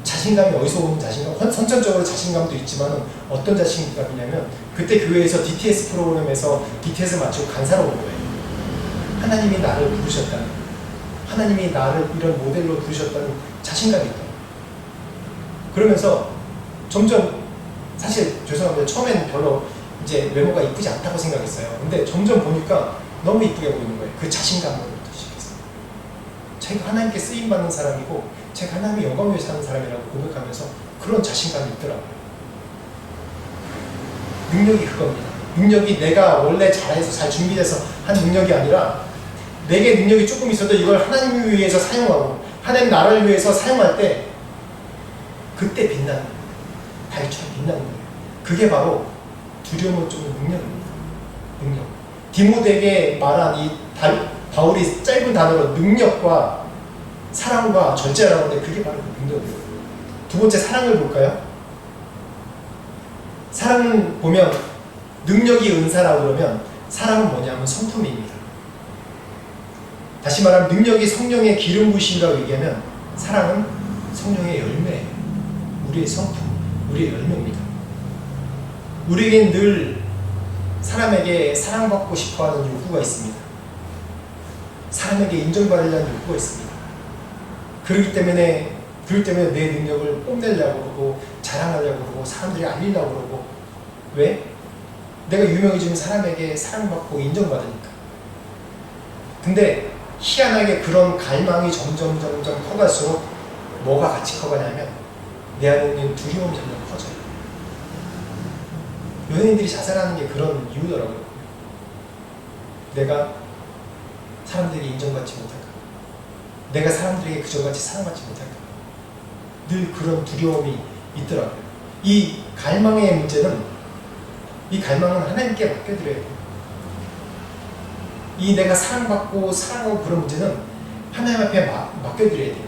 자신감이 어디서 오는 자신감? 선천적으로 자신감도 있지만 어떤 자신감이냐면, 그때 교회에서 DTS 프로그램에서 DTS를 마치고 간사로 온 거예요. 하나님이 나를 부르셨다는, 하나님이 나를 이런 모델로 부르셨다는 자신감이 있다. 그러면서 점점, 사실 죄송합니다. 처음에는 별로 이제 외모가 이쁘지 않다고 생각했어요. 근데 점점 보니까 너무 이쁘게 보이는 거예요. 그 자신감으로부터 시작했어요. 자기가 하나님께 쓰임받는 사람이고 제가 하나님의 영광 위에 사는 사람이라고 고백하면서 그런 자신감이 있더라고요. 능력이 그겁니다. 능력이 내가 원래 잘해서 잘 준비돼서 한 능력이 아니라, 내게 능력이 조금 있어도 이걸 하나님을 위해서 사용하고 하나님 나라를 위해서 사용할 때 그때 빛나는 거예요. 다윗처럼 빛나는 거예요. 그게 바로 두려움을 쫓는 능력입니다. 능력. 디모데에게 말한 이 바울이 짧은 단어로 능력과 사랑과 절제라고 하는데, 그게 바로 그 능력이에요. 두 번째, 사랑을 볼까요? 사랑은 보면 능력이 은사라고 그러면, 사랑은 뭐냐면 성품입니다. 다시 말하면 능력이 성령의 기름 부으심이라고 얘기하면, 사랑은 성령의 열매예요. 우리의 성품, 우리의 열매입니다. 우리에겐 늘 사람에게 사랑받고 싶어하는 욕구가 있습니다. 사람에게 인정받으려는 욕구가 있습니다. 그렇기 때문에 내 능력을 뽐내려고 그러고 자랑하려고 그러고 사람들이 알리려고 그러고. 왜? 내가 유명해지면 사람에게 사랑받고 인정받으니까. 근데 희한하게 그런 갈망이 점점 커갈수록 뭐가 같이 커가냐면 내 안에 있는 두려움이 점점 커져요. 연예인들이 자살하는 게 그런 이유더라고요. 내가 사람들에게 인정받지 못할까? 내가 사람들에게 그저같이 사랑받지 못할까? 늘 그런 두려움이 있더라고요. 이 갈망의 문제는, 이 갈망은 하나님께 맡겨드려야 돼요. 이 내가 사랑받고 사랑하고 그런 문제는 하나님 앞에 맡겨드려야 돼요.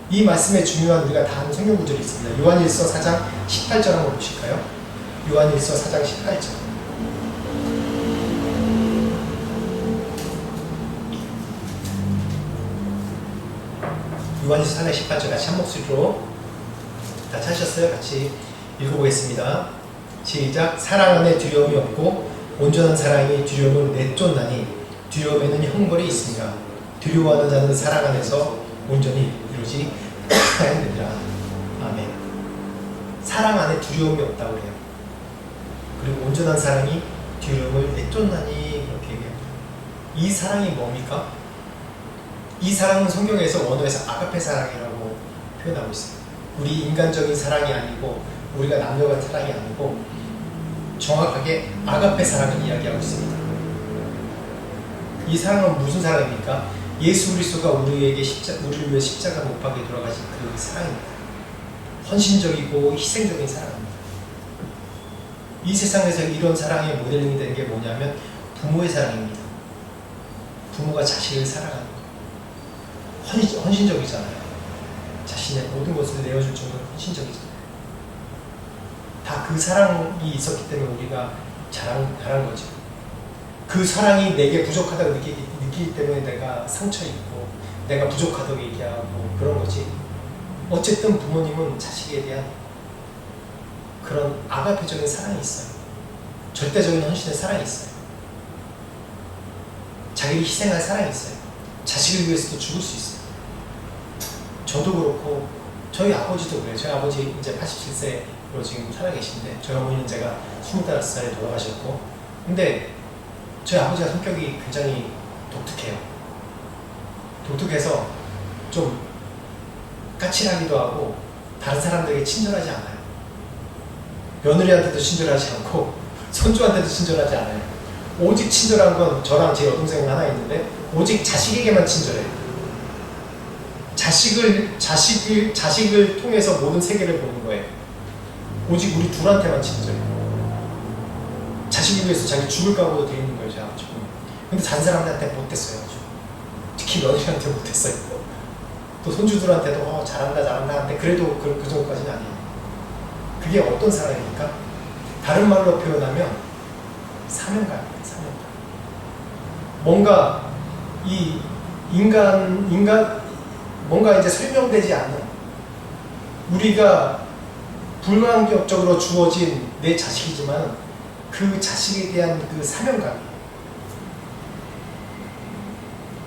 이 말씀에 중요한 우리가 다 아는 성경 구절이 있습니다. 요한일서 4장 18절 한번 보실까요? 요한일서 4장 18절. 요한일서 4장 18절 같이 한 목소리로 다 찾으셨어요? 같이 읽어보겠습니다. 시작. 사랑 안에 두려움이 없고 온전한 사랑이 두려움을 내쫓나니 두려움에는 형벌이 있으니라. 두려워하는 자는 사랑 안에서 온전히 이루지 않느니라. 아멘. 사랑 안에 두려움이 없다고 그래요. 그리고 온전한 사랑이 두려움을 내쫓나니 그렇게 얘기합니다. 이 사랑이 뭡니까? 이 사랑은 성경에서 원어에서 아가페 사랑이라고 표현하고 있어요. 우리 인간적인 사랑이 아니고 우리가 남녀간 사랑이 아니고 정확하게 아가페 사랑을 이야기하고 있습니다. 이 사랑은 무슨 사랑입니까? 예수 그리스도가 우리를 위해 십자가 못 박에 돌아가신 그 사랑입니다. 헌신적이고 희생적인 사랑입니다. 이 세상에서 이런 사랑의 모델링이 되는 게 뭐냐면 부모의 사랑입니다. 부모가 자식을 사랑하는 거. 헌신적이잖아요. 자신의 모든 것을 내어줄 정도로 헌신적이잖아요. 다 그 사랑이 있었기 때문에 우리가 잘한 거죠. 그 사랑이 내게 부족하다고 느끼기 때문에 내가 상처 입고 내가 부족하다고 얘기하고 그런 거지. 어쨌든 부모님은 자식에 대한 그런 아가페적인 사랑이 있어요. 절대적인 헌신의 사랑이 있어요. 자기를 희생할 사랑이 있어요. 자식을 위해서도 죽을 수 있어요. 저도 그렇고 저희 아버지도 그래요. 저희 아버지 이제 87세로 지금 살아계신데 저희 어머니는 제가 25살에 돌아가셨고, 근데 저희 아버지가 성격이 굉장히 독특해요. 독특해서 좀 까칠하기도 하고 다른 사람들에게 친절하지 않아요. 며느리한테도 친절하지 않고 손주한테도 친절하지 않아요. 오직 친절한 건 저랑 제 여동생 하나 있는데 오직 자식에게만 친절해요. 자식을 통해서 모든 세계를 보는 거예요. 오직 우리 둘한테만 친절해요. 자식을 위해서 자기 죽을 각오로 되어 있는 거예요, 제 아버지는. 근데 다른 사람들한테 못했어요. 특히 며느리한테 못했어요. 또 손주들한테도 잘한다 하는데 그래도 그 정도까지는 아니에요. 그게 어떤 사랑입니까? 다른 말로 표현하면 사명감이에요. 사명감. 뭔가 이 뭔가 이제 설명되지 않는, 우리가 불가항력적으로 주어진 내 자식이지만 그 자식에 대한 그 사명감이에요.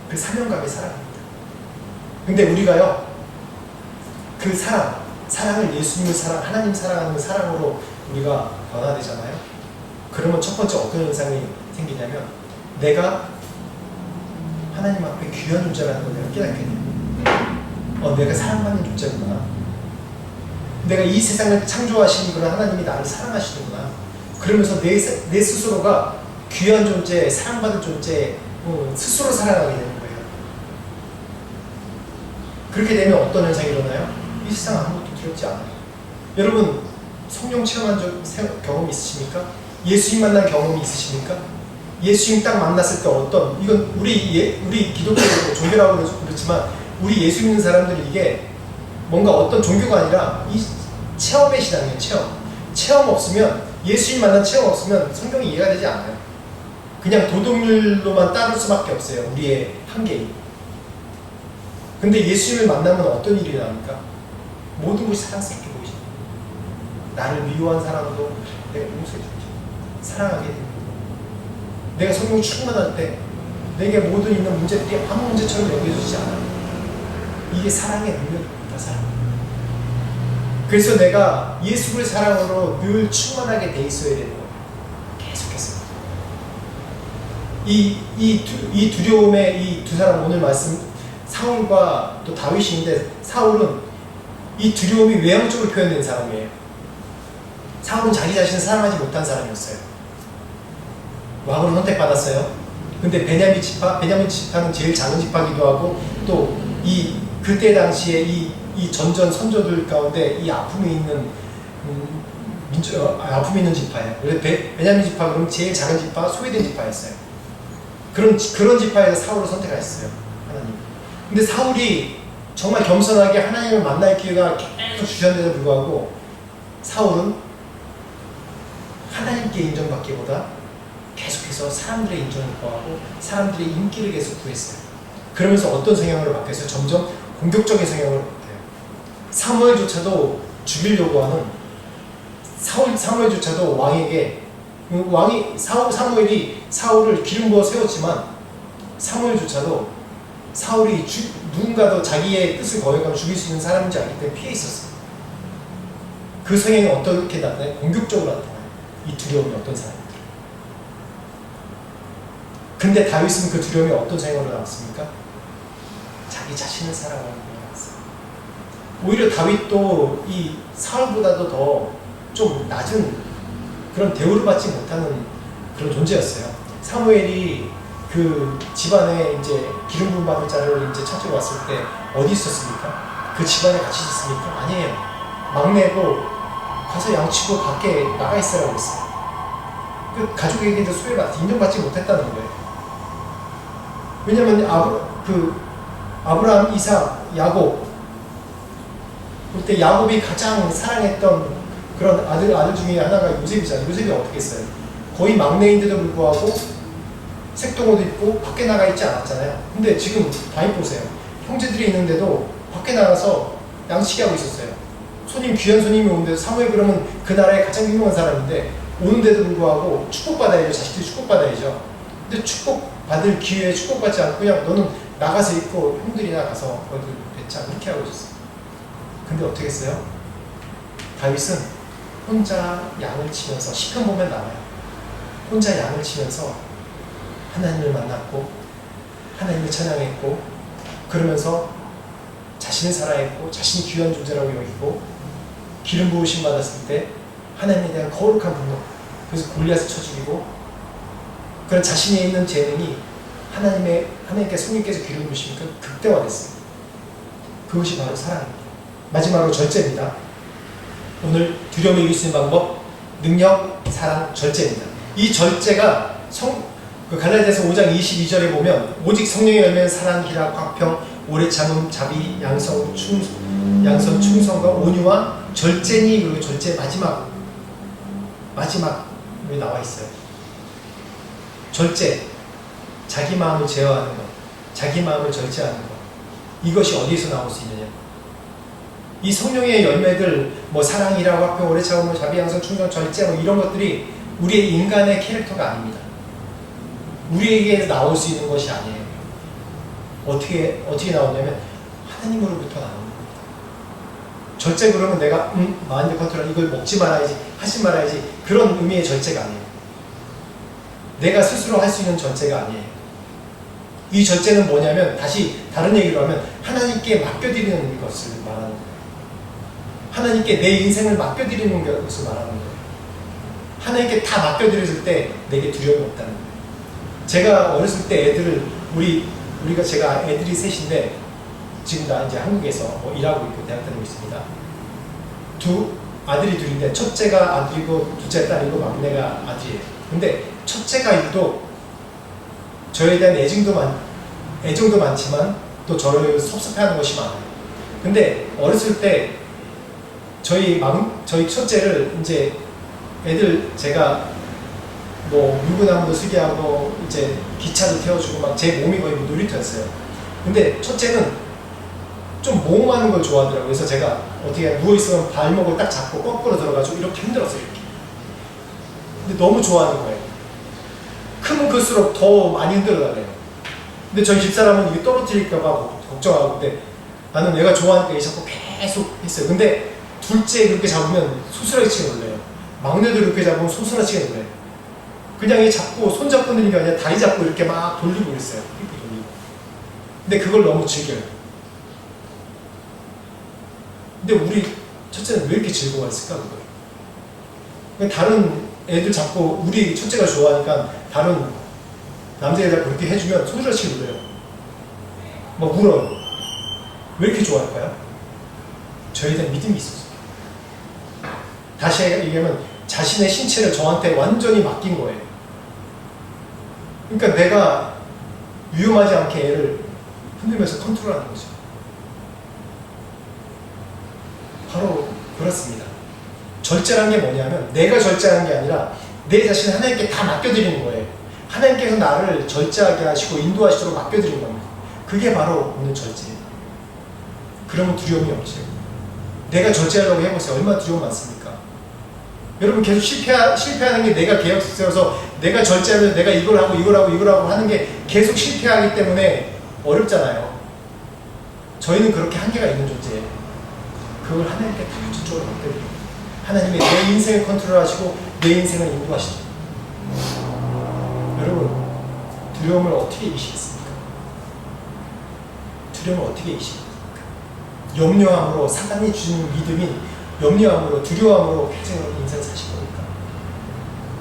그 사명감의 사랑입니다. 근데 우리가요, 그 사랑을 예수님을 하나님 사랑하는 사랑으로 우리가 변화되잖아요. 그러면 첫 번째 어떤 현상이 생기냐면 내가 하나님 앞에 귀한 존재라는 걸 내가 깨닫게 돼요. 내가 사랑받는 존재구나. 내가 이 세상을 창조하시는구나. 하나님이 나를 사랑하시는구나. 그러면서 내 스스로가 귀한 존재, 사랑받을 존재, 스스로 사랑하게 되는 거예요. 그렇게 되면 어떤 현상이 일어나요? 이 세상 아무것도 두렵지 않아요. 여러분, 성령 체험한 경험이 있으십니까? 예수님 만난 경험이 있으십니까? 예수님 딱 만났을 때 이건 우리 기독교적으로 종교라고 그렇지만 우리 예수 믿는 사람들이 이게 뭔가 어떤 종교가 아니라 이 체험의 신앙이에요. 체험 없으면, 예수님 만난 체험 없으면 성경이 이해가 되지 않아요. 그냥 도덕률로만 따를 수밖에 없어요. 우리의 한계인. 근데 예수님을 만나면 어떤 일이 나옵니까? 모든 것이 사랑스럽게 보이죠. 나를 미워한 사람도 내가 용서해 주지. 사랑하게 됩니다. 내가 성령 충만할 때 내게 모든 있는 문제들이 아무 문제처럼 여겨지지 않아. 이게 사랑의 능력입니다. 사랑. 그래서 내가 예수 그리스도의 사랑으로 늘 충만하게 돼 있어야 되는 거예요. 계속해서. 이 두려움의 이 두 사람, 오늘 말씀 사울과 또 다윗인데, 사울은 이 두려움이 외형적으로 표현된 사람이에요. 사울은 자기 자신을 사랑하지 못한 사람이었어요. 왕으로 선택받았어요. 근데 베냐민 지파는 제일 작은 지파기도 하고, 또 그때 당시에 이 전전 선조들 가운데 이 아픔이 있는 아픔이 있는 지파예요. 그래서 베냐민 지파, 그럼 제일 작은 지파, 소외된 지파였어요. 그런 지파에서 사울을 선택하셨어요, 하나님. 근데 사울이 정말 겸손하게 하나님을 만날 기회가 계속 주셨는데도 불구하고, 사울은 하나님께 인정받기보다 계속해서 사람들의 인정을 구하고 사람들의 인기를 계속 구했어요. 그러면서 어떤 성향으로 바뀌었어요? 점점 공격적인 성향으로 바뀌어요. 사무엘조차도 죽이려고 하는, 사무엘조차도 왕에게, 사무엘이 사울을 기름 부어 세웠지만, 사무엘조차도 사울이 누군가도 자기의 뜻을 거역하면 죽일 수 있는 사람인지 알기 때문에 피해 있었어요. 그 성향이 어떻게 나타나요? 공격적으로 나타나요. 이 두려움이 어떤 사람들. 근데 다윗은 그 두려움이 어떤 성향으로 나왔습니까? 자기 자신을 사랑하는 게 나왔어요. 오히려 다윗도 이 사울보다도 더 좀 낮은 그런 대우를 받지 못하는 그런 존재였어요. 사무엘이 그 집안에 이제 기름 부음 받을 자를 이제 찾으러 왔을 때 어디 있었습니까? 그 집안에 같이 있습니까? 아니에요. 막내고 가서 양치고 밖에 나가 있으라고 했어요. 그 가족에게 인정받지 못했다는 거예요. 왜냐면 아브라함, 이삭, 야곱, 그때 야곱이 가장 사랑했던 그런 아들 중에 하나가 요셉이잖아요. 요셉이 어떻게 했어요? 거의 막내인데도 불구하고 색동옷 입고 밖에 나가 있지 않았잖아요. 근데 지금 다윗 보세요. 형제들이 있는데도 밖에 나가서 양치기 하고 있었어요. 귀한 손님이 오는데, 사무엘 그러면 그 나라의 가장 유명한 사람인데 오는데도 불구하고 축복받아야죠. 자식들이 축복받아야죠. 근데 축복받을 기회에 축복받지 않고 그냥 너는 나가서 있고 형들이나 가서 어디 뱉자, 그렇게 하고 있었어요. 근데 어떻게 했어요? 다윗은 혼자 양을 치면서, 시편 보면 나와요. 혼자 양을 치면서 하나님을 만났고 하나님을 찬양했고, 그러면서 자신을 사랑했고 자신이 귀한 존재라고 여기고, 기름 부으심 받았을 때 하나님에 대한 거룩한 분노, 그래서 골리앗을 쳐 죽이고, 그런 자신에 있는 재능이 하나님께 성령께서 기름 부으시니까 극대화됐어요. 그것이 바로 사랑입니다. 마지막으로 절제입니다. 오늘 두려움을 이길 수 있는 방법, 능력, 사랑, 절제입니다. 이 절제가 갈라디아서 5장 22절에 보면, 오직 성령의 열매는 사랑, 희락, 화평, 오래 참음, 자비, 양선, 충성과 온유와 절제니, 그리고 절제 마지막에 나와 있어요. 절제, 자기 마음을 제어하는 것, 자기 마음을 절제하는 것. 이것이 어디에서 나올 수 있느냐? 이 성령의 열매들, 사랑, 희락, 화평, 오래 참음, 자비, 양선, 충성, 절제, 이런 것들이 우리의 인간의 캐릭터가 아닙니다. 우리에게 나올 수 있는 것이 아니에요. 어떻게 나오냐면 하나님으로부터 나오는 겁니다. 절제, 그러면 내가 마인드 컨트롤, 이걸 먹지 말아야지, 하지 말아야지, 그런 의미의 절제가 아니에요. 내가 스스로 할 수 있는 절제가 아니에요. 이 절제는 뭐냐면, 다시 다른 얘기로 하면 하나님께 맡겨드리는 것을 말하는 거예요. 하나님께 내 인생을 맡겨드리는 것을 말하는 거예요. 하나님께 다 맡겨드렸을 때 내게 두려움이 없다는 거예요. 제가 어렸을 때 제가 애들이 셋인데, 지금 다 이제 한국에서 일하고 있고 대학 다니고 있습니다. 아들이 둘인데, 첫째가 아들이고 둘째 딸이고 막내가 아들이에요. 근데 첫째가 유독 저에 대한 애정도 많지만 또 저를 섭섭해하는 것이 많아요. 근데 어렸을 때 저희 첫째를 이제 제가 물구나무도 쓰게 하고 이제 기차도 태워주고 제 몸이 거의 놀이터였어요. 근데 첫째는 좀 모험하는 걸 좋아하더라고요. 그래서 제가 어떻게 누워있으면 발목을 딱 잡고 거꾸로 들어가지고 이렇게 흔들었어요. 이렇게. 근데 너무 좋아하는 거예요. 크면 클수록 더 많이 흔들어달래요. 근데 저희 집사람은 이게 떨어뜨릴까봐 걱정하고, 근데 나는 얘가 좋아하니까 얘 자꾸 계속 했어요. 근데 둘째 그렇게 잡으면 소스라치게 놀래요. 막내도 이렇게 잡으면 소스라치게 놀래요. 그냥 얘 잡고 손 잡고 있는 게 아니라 다리 잡고 이렇게 막 돌리고 있어요. 이렇게 돌리고. 근데 그걸 너무 즐겨요. 근데 우리 첫째는 왜 이렇게 즐거워했을까 그걸? 다른 애들 잡고 우리 첫째가 좋아하니까 다른 남자애들 잡고 이렇게 해주면 소스라치게 놀래요. 막 울어요. 왜 이렇게 좋아할까요? 저에 대한 믿음이 있었어요. 다시 얘기하면 자신의 신체를 저한테 완전히 맡긴 거예요. 그러니까 내가 위험하지 않게 애를 흔들면서 컨트롤하는 거죠. 바로 그렇습니다. 절제라는 게 뭐냐면 내가 절제하는 게 아니라 내 자신을 하나님께 다 맡겨드리는 거예요. 하나님께서 나를 절제하게 하시고 인도하시도록 맡겨드리는 겁니다. 그게 바로 오늘 절제예요. 그러면 두려움이 없죠. 내가 절제하려고 해보세요. 얼마나 두려움 많습니까? 여러분 계속 실패하는 게 내가 계획 세워서 내가 절제하면 내가 이걸 하고 하는 게 계속 실패하기 때문에 어렵잖아요. 저희는 그렇게 한계가 있는 존재예요. 그걸 하나님께 다 저쪽으로 맡겨드려요. 하나님이 내 인생을 컨트롤하시고 내 인생을 인도하시죠. 여러분 두려움을 어떻게 이기시겠습니까? 두려움을 어떻게 이기시겠습니까? 염려함으로 사단이 주는 믿음이 염려함으로 두려움으로 평생을 인생 사실 겁니까?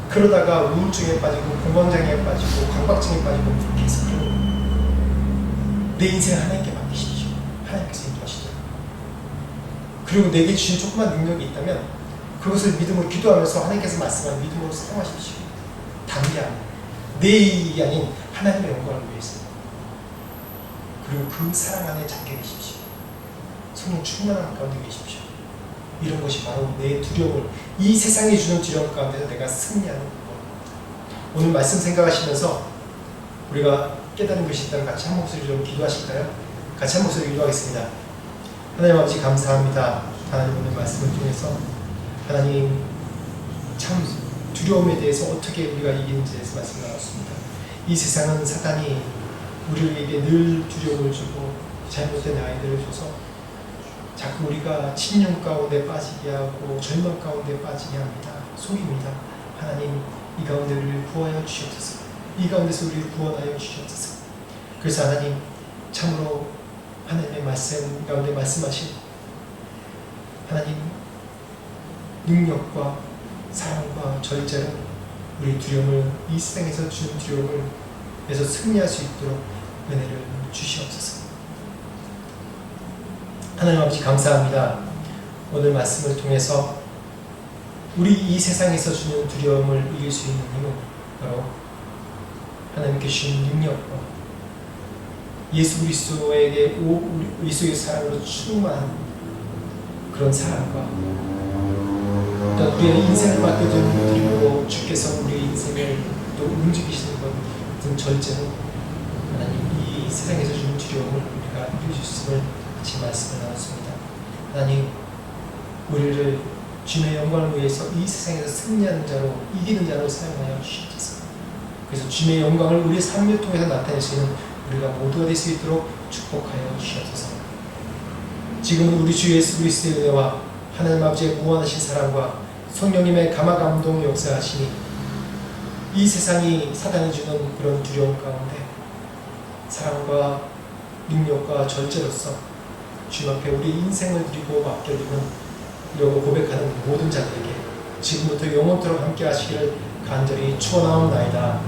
그러다가 우울증에 빠지고 공황장애에 빠지고 강박증에 빠지고 계속 그러는 거예요. 내 인생 하나님께 맡기십시오. 하나님께서 인도하시죠. 그리고 내게 주신 조그만 능력이 있다면 그것을 믿음으로 기도하면서 하나님께서 말씀한 믿음으로 사용하십시오. 단계한 내 이익이 아닌 하나님의 영광을 위해서. 그리고 그 사랑 안에 잠겨 계십시오. 성령 충만한 가운데 계십시오. 이런 것이 바로 내 두려움을 이 세상이 주는 두려움 가운데서 내가 승리하는 겁니다. 오늘 말씀 생각하시면서 우리가 깨달은 것이 있다면 같이 한 목소리 좀 기도하실까요? 같이 한 목소리 기도하겠습니다. 하나님 아버지 감사합니다. 하나님 오늘 말씀을 통해서 하나님 참 두려움에 대해서 어떻게 우리가 이기는지에 대해서 말씀 나눴습니다. 이 세상은 사단이 우리에게 늘 두려움을 주고 잘못된 아이들을 줘서 자꾸 우리가 침륜 가운데 빠지게 하고 절망 가운데 빠지게 합니다. 속입니다. 하나님 이 가운데 우리를 구하여 주시옵소서. 이 가운데서 우리를 구원하여 주시옵소서. 그래서 하나님 참으로 하나님의 말씀 가운데 말씀하신 하나님 능력과 사랑과 절제로 우리 두려움을 이 세상에서 주는 두려움을 에서 승리할 수 있도록 은혜를 주시옵소서. 하나님 아버지 감사합니다. 오늘 말씀을 통해서 우리 이 세상에서 주는 두려움을 이길 수 있는 힘은 바로 하나님께 주신 능력과 예수 그리스도에게 예수의 사랑으로 충만한 그런 사랑과 또 우리의 인생을 맡겨드리므로 주께서 우리의 인생을 또 움직이시는 것 절제는 하나님 이 세상에서 주는 두려움을 우리가 이길 수 있음을 같이 말씀을 나눴습니다. 하나님 우리를 주님의 영광을 위해서 이 세상에서 승리하는 자로 이기는 자로 사용하여 주시옵소서. 그래서 주님의 영광을 우리의 삶을 통해서 나타낼 수 있는 우리가 모두가 될 수 있도록 축복하여 주시옵소서. 지금은 우리 주 예수 그리스도의 은혜와 하나님 아버지의 무한하신 사랑과 성령님의 감화감동 역사하시니 이 세상이 사단이 주는 그런 두려움 가운데 사랑과 능력과 절제로서 주님 앞에 우리 인생을 드리고 맡겨드리는 이러고 고백하는 모든 자들에게 지금부터 영원토록 함께 하시기를 간절히 축원하옵나이다.